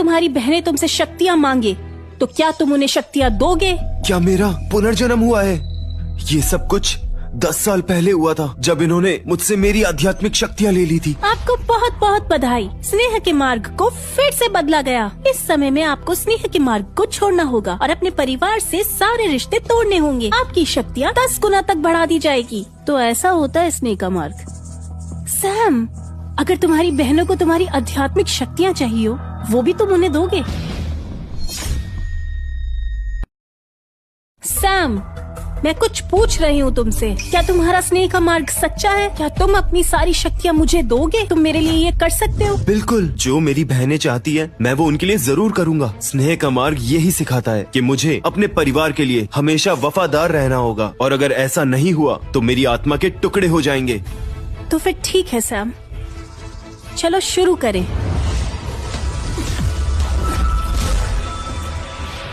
तुम्हारी बहनें तुमसे शक्तियाँ मांगे तो क्या तुम उन्हें शक्तियाँ दोगे? क्या मेरा पुनर्जन्म हुआ है? ये सब कुछ 10 साल पहले हुआ था, जब इन्होंने मुझसे मेरी आध्यात्मिक शक्तियाँ ले ली थी। आपको बहुत बहुत बधाई। स्नेह के मार्ग को फिर से बदला गया। इस समय में आपको स्नेह के मार्ग को छोड़ना होगा और अपने परिवार से सारे रिश्ते तोड़ने होंगे। आपकी शक्तियाँ 10 गुना तक बढ़ा दी जाएगी। तो ऐसा होता है स्नेह का मार्ग। सैम, अगर तुम्हारी बहनों को तुम्हारी आध्यात्मिक शक्तियाँ चाहिए हो, वो भी तुम उन्हें दोगे? सैम, मैं कुछ पूछ रही हूँ तुमसे। क्या तुम्हारा स्नेह का मार्ग सच्चा है? क्या तुम अपनी सारी शक्तियाँ मुझे दोगे? तुम मेरे लिए ये कर सकते हो? बिल्कुल, जो मेरी बहनें चाहती है मैं वो उनके लिए जरूर करूँगा। स्नेह का मार्ग यही सिखाता है कि मुझे अपने परिवार के लिए हमेशा वफादार रहना होगा, और अगर ऐसा नहीं हुआ तो मेरी आत्मा के टुकड़े हो जाएंगे। तो फिर ठीक है सैम, चलो शुरू करें।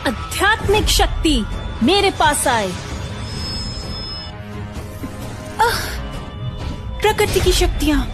आध्यात्मिक शक्ति मेरे पास आए। प्रकृति की शक्तियाँ।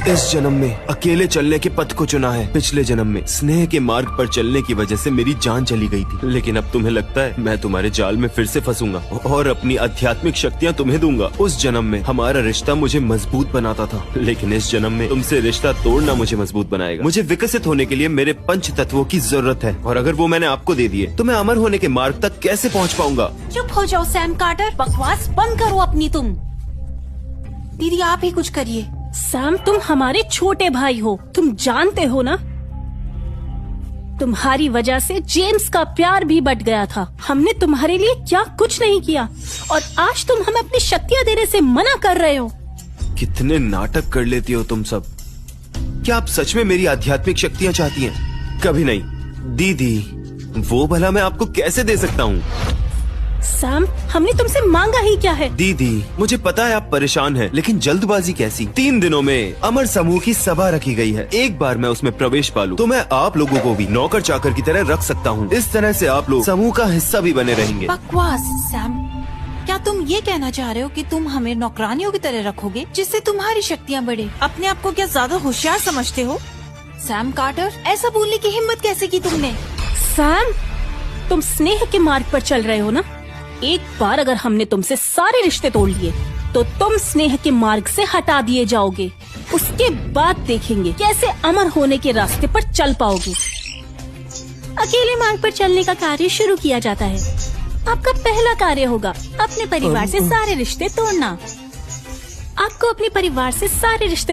इस जन्म में अकेले चलने के पथ को चुना है। पिछले जन्म में स्नेह के मार्ग पर चलने की वजह से मेरी जान चली गई थी, लेकिन अब तुम्हें लगता है मैं तुम्हारे जाल में फिर से फंसूंगा और अपनी आध्यात्मिक शक्तियाँ तुम्हें दूंगा। उस जन्म में हमारा रिश्ता मुझे मजबूत बनाता था, लेकिन इस जन्म में तुमसे रिश्ता तोड़ना मुझे मजबूत बनाएगा। मुझे विकसित होने के लिए मेरे पंच तत्वों की जरूरत है, और अगर वो मैंने आपको दे दिए तो मैं अमर होने के मार्ग तक कैसे पहुँच पाऊंगा? चुप हो जाओ सैम कार्टर, बकवास बंद करो अपनी। तुम दीदी आप ही कुछ करिए। सैम, तुम हमारे छोटे भाई हो, तुम जानते हो ना, तुम्हारी वजह से जेम्स का प्यार भी बट गया था। हमने तुम्हारे लिए क्या कुछ नहीं किया, और आज तुम हमें अपनी शक्तियाँ देने से मना कर रहे हो। कितने नाटक कर लेती हो तुम सब। क्या आप सच में मेरी आध्यात्मिक शक्तियाँ चाहती हैं? कभी नहीं दीदी, वो भला मैं आपको कैसे दे सकता हूँ? सैम, हमने तुमसे मांगा ही क्या है? दीदी, मुझे पता है आप परेशान हैं, लेकिन जल्दबाजी कैसी? 3 दिनों में अमर समूह की सभा रखी गई है। एक बार मैं उसमें प्रवेश पालूं तो मैं आप लोगों को भी नौकर चाकर की तरह रख सकता हूँ। इस तरह से आप लोग समूह का हिस्सा भी बने रहेंगे। बकवास सैम, क्या तुम ये कहना चाह रहे हो कि तुम हमें नौकरानियों की तरह रखोगे जिससे तुम्हारी शक्तियाँ बढ़े? अपने आप को क्या ज्यादा होशियार समझते हो? सैम कार्टर, ऐसा बोलने की हिम्मत कैसे की तुमने? सैम, तुम स्नेह के मार्ग पर चल रहे हो ना? एक बार अगर हमने तुमसे सारे रिश्ते तोड़ लिए तो तुम स्नेह के मार्ग से हटा दिए जाओगे। उसके बाद देखेंगे कैसे अमर होने के रास्ते पर चल पाओगे। अकेले मार्ग पर चलने का कार्य शुरू किया जाता है। आपका पहला कार्य होगा अपने परिवार से सारे रिश्ते तोड़ना। आपको अपने परिवार से सारे रिश्ते